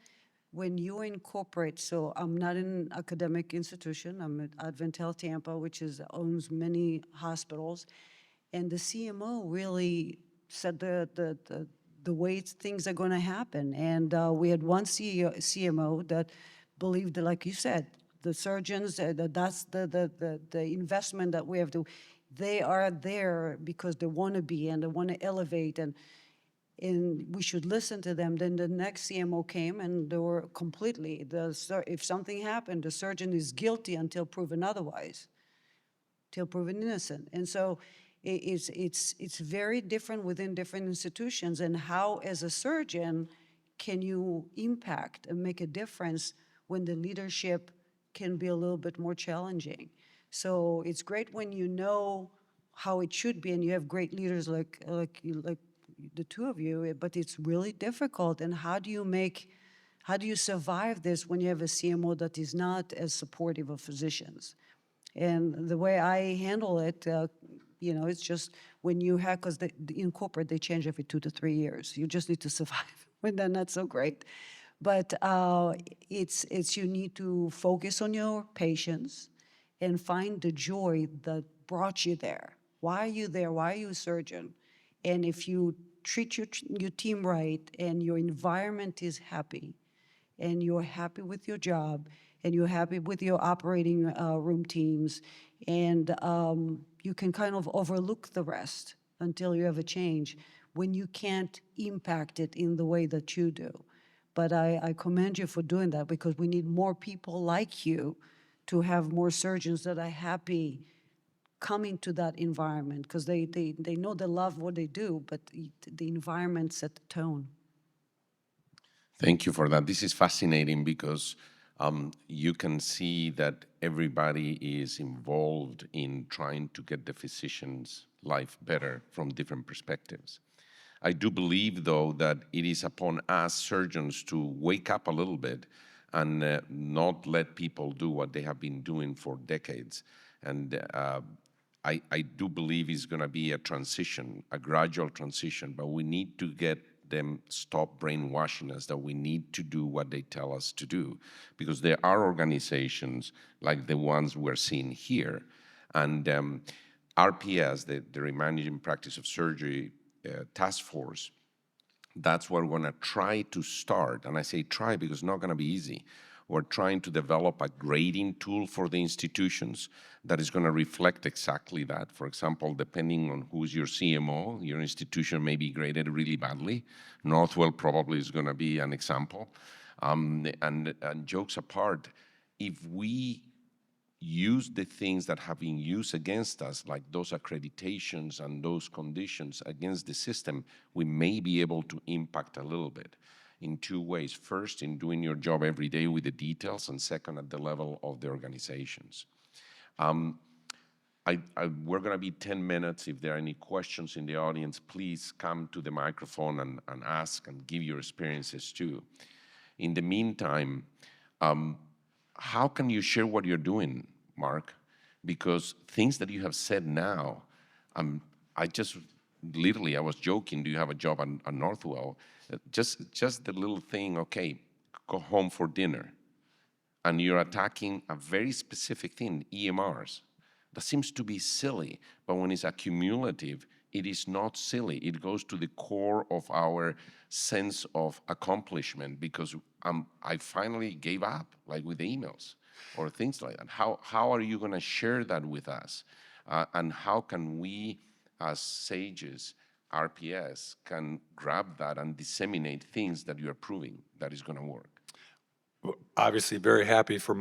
When you incorporate, so I'm not in an academic institution, I'm at Advent Health Tampa, which owns many hospitals, and the CMO really said the way things are going to happen. And we had one CMO that believed that, like you said, the surgeons, that's the investment that we have to, they are there because they want to be and they want to elevate, and we should listen to them. Then the next CMO came, and they were completely, if something happened, the surgeon is guilty until proven otherwise, till proven innocent. And so it's very different within different institutions, and how, as a surgeon, can you impact and make a difference when the leadership can be a little bit more challenging. So it's great when you know how it should be, and you have great leaders like the 2 of you, but it's really difficult. And how do you survive this when you have a CMO that is not as supportive of physicians? And the way I handle it, it's just when you have, because in corporate, they change every 2 to 3 years. You just need to survive when they're not so great. But it's you need to focus on your patients and find the joy that brought you there. Why are you there? Why are you a surgeon? And if you treat your team right, and your environment is happy, and you're happy with your job, and you're happy with your operating room teams, and you can kind of overlook the rest until you have a change when you can't impact it in the way that you do. But I commend you for doing that, because we need more people like you to have more surgeons that are happy coming to that environment, because they know they love what they do, but the environment set the tone. Thank you for that. This is fascinating because you can see that everybody is involved in trying to get the physician's life better from different perspectives. I do believe, though, that it is upon us surgeons to wake up a little bit and not let people do what they have been doing for decades. And I do believe it's going to be a transition, a gradual transition, but we need to get them stop brainwashing us that we need to do what they tell us to do. Because there are organizations like the ones we're seeing here. And RPS, the Reimagining Practice of Surgery Task Force, that's what we're going to try to start. And I say try because it's not going to be easy. We're trying to develop a grading tool for the institutions that is going to reflect exactly that. For example, depending on who's your CMO, your institution may be graded really badly. Northwell probably is going to be an example. And jokes apart, if we use the things that have been used against us, like those accreditations and those conditions against the system, we may be able to impact a little bit in two ways. First, in doing your job every day with the details, and second, at the level of the organizations. We're going to be 10 minutes. If there are any questions in the audience, please come to the microphone and ask and give your experiences too. In the meantime, how can you share what you're doing, Mark? Because things that you have said now, I just literally, I was joking, do you have a job on Northwell? Just the little thing, okay, go home for dinner. And you're attacking a very specific thing, EMRs. That seems to be silly, but when it's accumulative, it is not silly. It goes to the core of our sense of accomplishment because I finally gave up, like with the emails or things like that. How are you going to share that with us? And how can we, as sages, RPS, can grab that and disseminate things that you're proving that is going to work? Obviously very happy for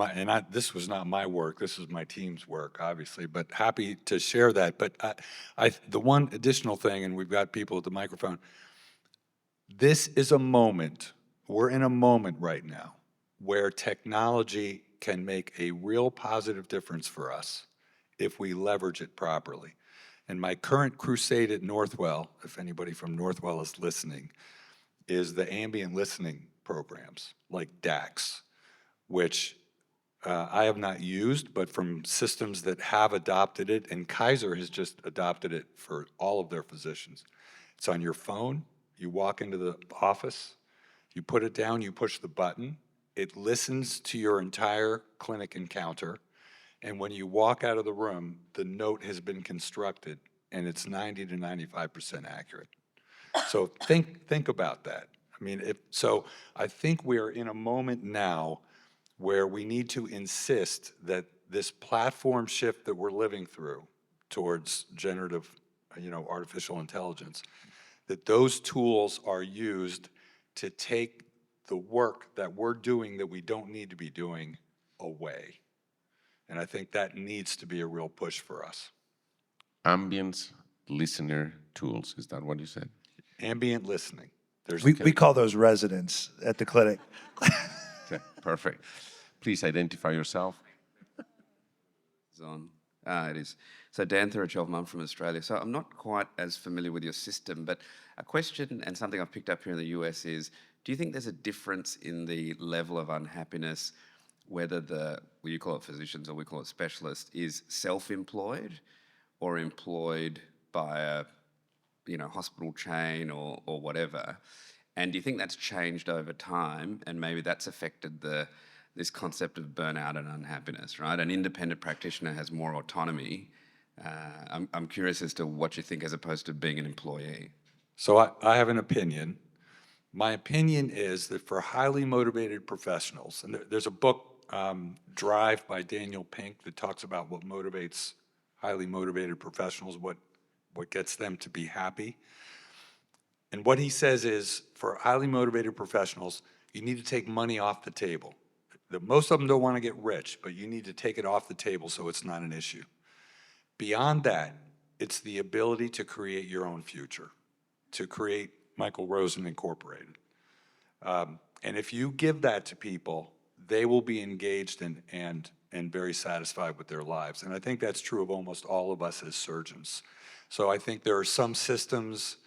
this was not my work, this is my team's work, obviously, but happy to share that. But the one additional thing, and we've got people at the microphone, this is a moment, we're in a moment right now where technology can make a real positive difference for us if we leverage it properly. And my current crusade at Northwell, if anybody from Northwell is listening, is the ambient listening programs like DAX, which I have not used, but from systems that have adopted it, and Kaiser has just adopted it for all of their physicians. It's on your phone, you walk into the office, you put it down, you push the button, it listens to your entire clinic encounter, and when you walk out of the room, the note has been constructed, and it's 90 to 95% accurate. So think about that. I mean, so I think we are in a moment now where we need to insist that this platform shift that we're living through towards generative, artificial intelligence, that those tools are used to take the work that we're doing that we don't need to be doing away. And I think that needs to be a real push for us. Ambient listener tools, is that what you said? Ambient listening. We call those residents at the clinic. Okay, perfect. Please identify yourself. It is. So Dan Thurachov, I'm from Australia. So I'm not quite as familiar with your system, but a question and something I've picked up here in the US is, do you think there's a difference in the level of unhappiness, whether you call it physicians or we call it specialists, is self-employed or employed by a hospital chain or whatever? And do you think that's changed over time and maybe that's affected this concept of burnout and unhappiness, right? An independent practitioner has more autonomy. I'm curious as to what you think as opposed to being an employee. So I have an opinion. My opinion is that for highly motivated professionals, and there's a book, Drive by Daniel Pink, that talks about what motivates highly motivated professionals, what gets them to be happy. And what he says is, for highly motivated professionals, you need to take money off the table. Most of them don't want to get rich, but you need to take it off the table so it's not an issue. Beyond that, it's the ability to create your own future, to create Michael Rosen Incorporated. And if you give that to people, they will be engaged and very satisfied with their lives. And I think that's true of almost all of us as surgeons. So I think there are some systems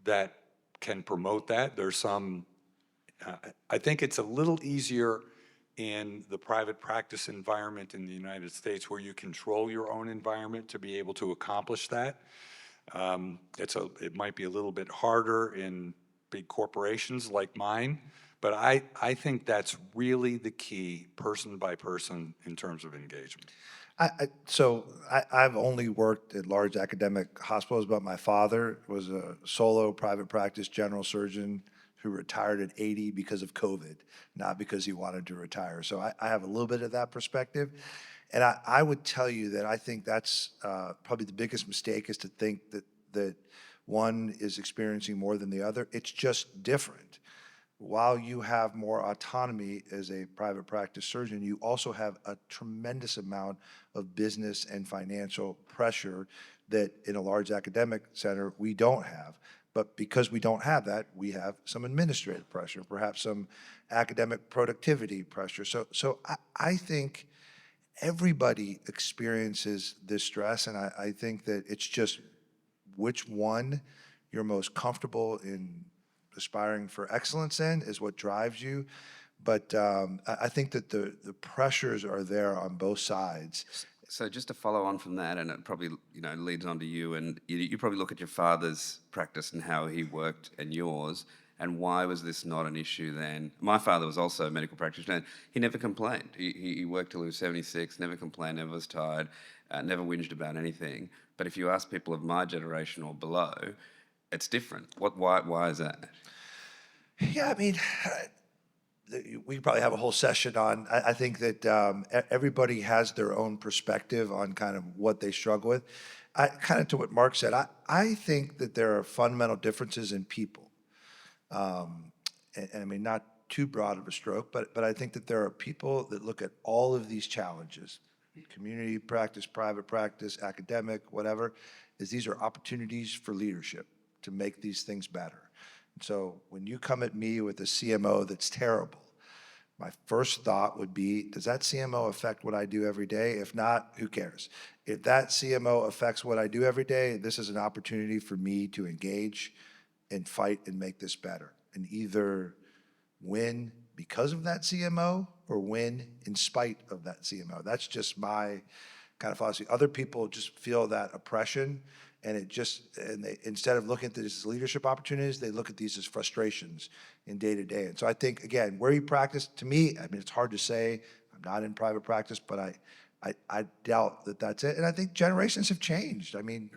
that can promote that. There's some, I think it's a little easier in the private practice environment in the United States where you control your own environment to be able to accomplish that. It might be a little bit harder in big corporations like mine, but I think that's really the key, person by person, in terms of engagement. I've only worked at large academic hospitals, but my father was a solo private practice general surgeon who retired at 80 because of COVID, not because he wanted to retire. So I have a little bit of that perspective. And I would tell you that I think that's probably the biggest mistake, is to think that one is experiencing more than the other. It's just different. While you have more autonomy as a private practice surgeon, you also have a tremendous amount of business and financial pressure that in a large academic center we don't have. But because we don't have that, we have some administrative pressure, perhaps some academic productivity pressure. So I think everybody experiences this stress, and I think that it's just which one you're most comfortable in aspiring for excellence in is what drives you. But I think that the pressures are there on both sides. So just to follow on from that, and it probably leads on to you, and you probably look at your father's practice and how he worked and yours, and why was this not an issue then? My father was also a medical practitioner, and he never complained. He worked till he was 76, never complained, never was tired, never whinged about anything. But if you ask people of my generation or below, it's different. Why is that? Yeah, I mean, we could probably have a whole session on, I think that everybody has their own perspective on kind of what they struggle with. Kind of to what Mark said, I think that there are fundamental differences in people. And I mean, not too broad of a stroke, but I think that there are people that look at all of these challenges, community practice, private practice, academic, whatever, is these are opportunities for leadership to make these things better. And so when you come at me with a CMO that's terrible, my first thought would be, does that CMO affect what I do every day? If not, who cares? If that CMO affects what I do every day, this is an opportunity for me to engage and fight and make this better, and either win because of that CMO or win in spite of that CMO. That's just my kind of philosophy. Other people just feel that oppression, and they, instead of looking at this as leadership opportunities, they look at these as frustrations in day to day. And so I think, again, where you practice, to me, I mean, it's hard to say. I'm not in private practice, but I doubt that that's it. And I think generations have changed. I mean,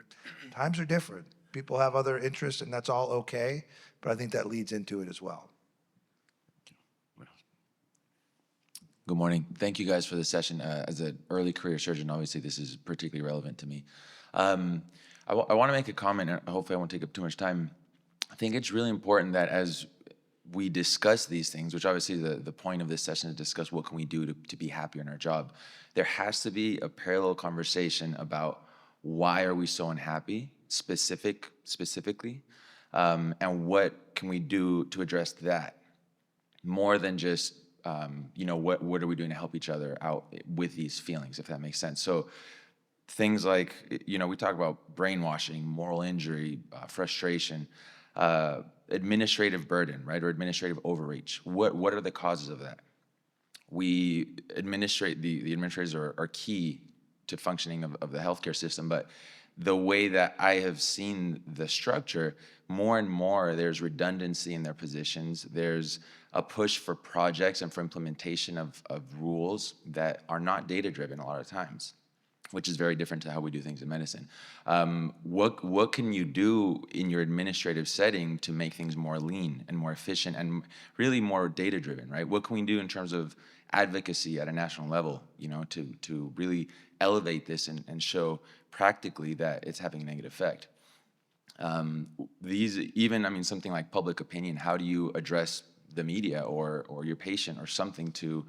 times are different. People have other interests, and that's all okay, but I think that leads into it as well. Good morning. Thank you guys for the session. As an early career surgeon, obviously this is particularly relevant to me. I want to make a comment, and hopefully I won't take up too much time. I think it's really important that as we discuss these things, which obviously the point of this session is to discuss what can we do to be happier in our job, there has to be a parallel conversation about why are we so unhappy specifically, and what can we do to address that, more than just what are we doing to help each other out with these feelings, if that makes sense. So things like, we talk about brainwashing, moral injury, frustration, administrative burden, right, or administrative overreach. What are the causes of that? The administrators are key to functioning of the healthcare system, but the way that I have seen the structure, more and more there's redundancy in their positions. There's a push for projects and for implementation of rules that are not data-driven a lot of times, which is very different to how we do things in medicine. What can you do in your administrative setting to make things more lean and more efficient and really more data-driven, right? What can we do in terms of advocacy at a national level, to really elevate this and show practically that it's having a negative effect? Something like public opinion, how do you address the media or your patient or something to,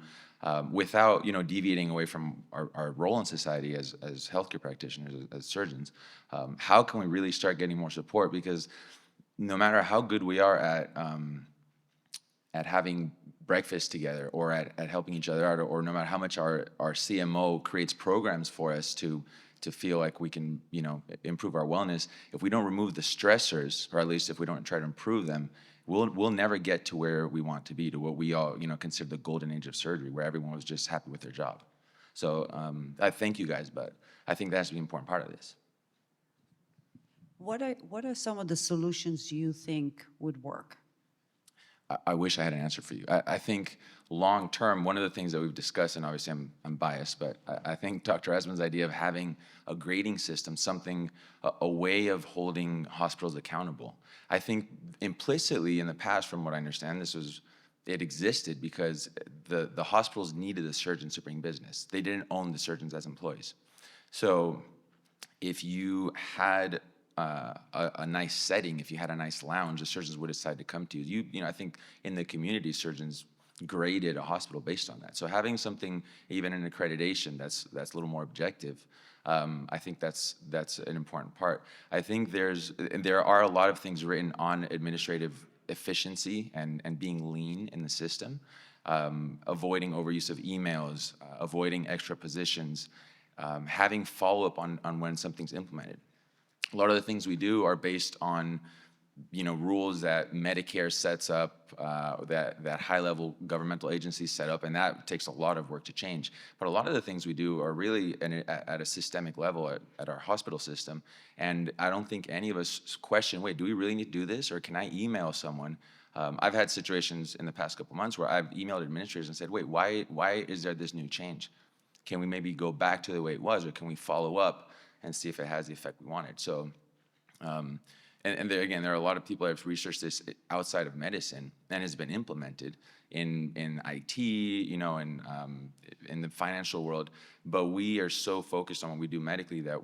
without deviating away from our role in society as healthcare practitioners, as surgeons? How can we really start getting more support? Because no matter how good we are at having breakfast together, or at helping each other out, or no matter how much our CMO creates programs for us to feel like we can, improve our wellness, if we don't remove the stressors, or at least if we don't try to improve them, we'll never get to where we want to be, to what we all, consider the golden age of surgery, where everyone was just happy with their job. So I thank you guys, but I think that has to be an important part of this. What are some of the solutions you think would work? I wish I had an answer for you. I think long term, one of the things that we've discussed, and obviously I'm biased, but I think Dr. Asbun's idea of having a grading system, a way of holding hospitals accountable. I think implicitly in the past, from what I understand, it existed because the hospitals needed the surgeons to bring business. They didn't own the surgeons as employees. So if you had a nice setting, if you had a nice lounge, the surgeons would decide to come to you. I think in the community, surgeons graded a hospital based on that. So having something, even in accreditation, that's a little more objective, I think that's an important part. I think there are a lot of things written on administrative efficiency and being lean in the system, avoiding overuse of emails, avoiding extra positions, having follow-up on when something's implemented. A lot of the things we do are based on, rules that Medicare sets up, that high-level governmental agencies set up, and that takes a lot of work to change. But a lot of the things we do are really at a systemic level at our hospital system, and I don't think any of us question, wait, do we really need to do this, or can I email someone? I've had situations in the past couple months where I've emailed administrators and said, wait, why is there this new change? Can we maybe go back to the way it was, or can we follow up and see if it has the effect we wanted? So, and there again, there are a lot of people that have researched this outside of medicine and has been implemented in IT, in the financial world. But we are so focused on what we do medically that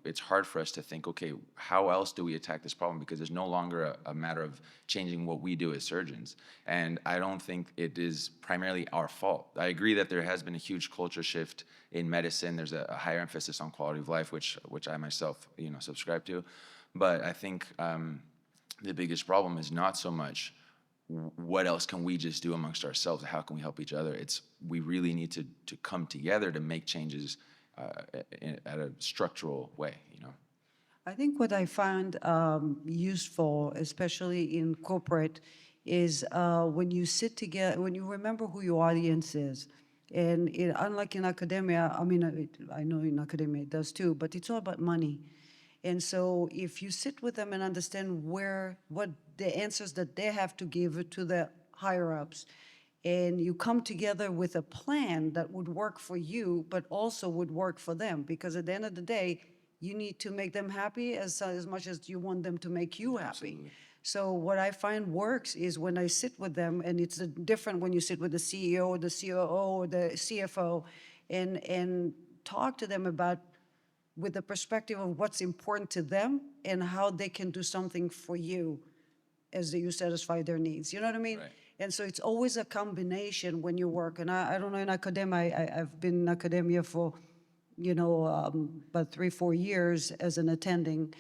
it's hard for us to think, okay, how else do we attack this problem? Because there's no longer a matter of changing what we do as surgeons. And I don't think it is primarily our fault. I agree that there has been a huge culture shift in medicine. There's a higher emphasis on quality of life, which I myself, subscribe to. But I think the biggest problem is not so much what else can we just do amongst ourselves? How can we help each other? We really need to come together to make changes at a structural way, I think what I find useful, especially in corporate, is when you sit together, when you remember who your audience is. And unlike in academia, I know in academia it does too, but it's all about money. And so if you sit with them and understand what the answers that they have to give to the higher-ups, and you come together with a plan that would work for you, but also would work for them, because at the end of the day, you need to make them happy as much as you want them to make you happy. Absolutely. So what I find works is when I sit with them, and it's different when you sit with the CEO or the COO or the CFO, and talk to them about with the perspective of what's important to them and how they can do something for you as you satisfy their needs. You know what I mean? Right. And so it's always a combination when you work. And I don't know, in academia, I've been in academia for, about 3-4 years as an attending.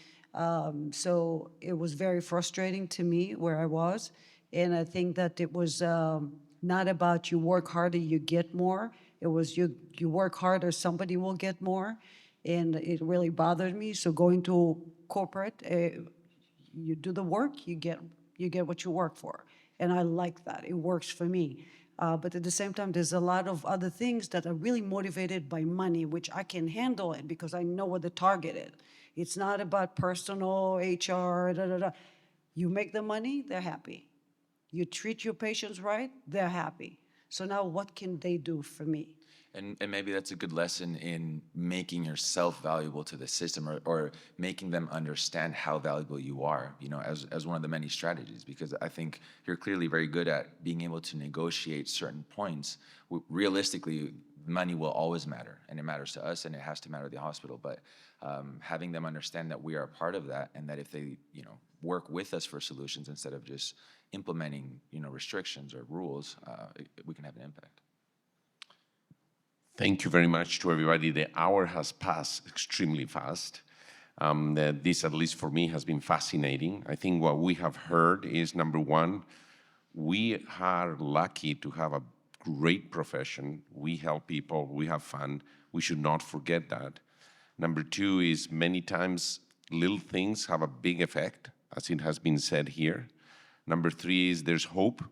So it was very frustrating to me where I was. And I think that it was not about you work harder, you get more. It was you work harder, somebody will get more. And it really bothered me. So going to corporate, you do the work, you get what you work for. And I like that. It works for me. But at the same time, there's a lot of other things that are really motivated by money, which I can handle it because I know what the target is. It's not about personal, HR, You make the money, they're happy. You treat your patients right, they're happy. So now what can they do for me? And maybe that's a good lesson in making yourself valuable to the system, or making them understand how valuable you are, as one of the many strategies, because I think you're clearly very good at being able to negotiate certain points. Realistically, money will always matter, and it matters to us, and it has to matter to the hospital, but having them understand that we are a part of that, and that if they, work with us for solutions instead of just implementing, restrictions or rules, we can have an impact. Thank you very much to everybody. The hour has passed extremely fast. This, at least for me, has been fascinating. I think what we have heard is, number one, we are lucky to have a great profession. We help people, we have fun. We should not forget that. Number two is many times little things have a big effect, as it has been said here. Number three is there's hope.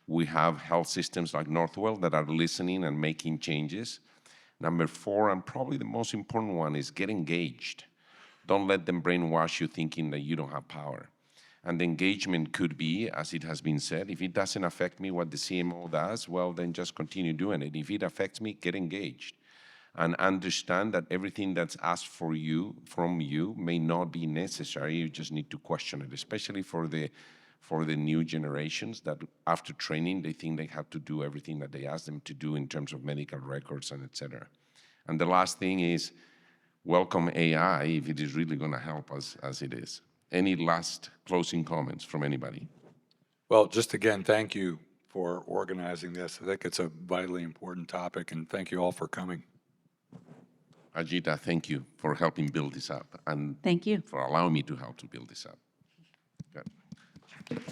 We have health systems like Northwell that are listening and making changes. Number four, and probably the most important one, is get engaged. Don't let them brainwash you thinking that you don't have power. And the engagement could be, as it has been said, if it doesn't affect me what the CMO does, well, then just continue doing it. If it affects me, get engaged. And understand that everything that's asked for you, from you, may not be necessary. You just need to question it, especially for the new generations that after training, they think they have to do everything that they ask them to do in terms of medical records and et cetera. And the last thing is, welcome AI if it is really going to help us as it is. Any last closing comments from anybody? Well, just again, thank you for organizing this. I think it's a vitally important topic, and thank you all for coming. Ajita, thank you for helping build this up and Thank you. for allowing me to help to build this up. Good.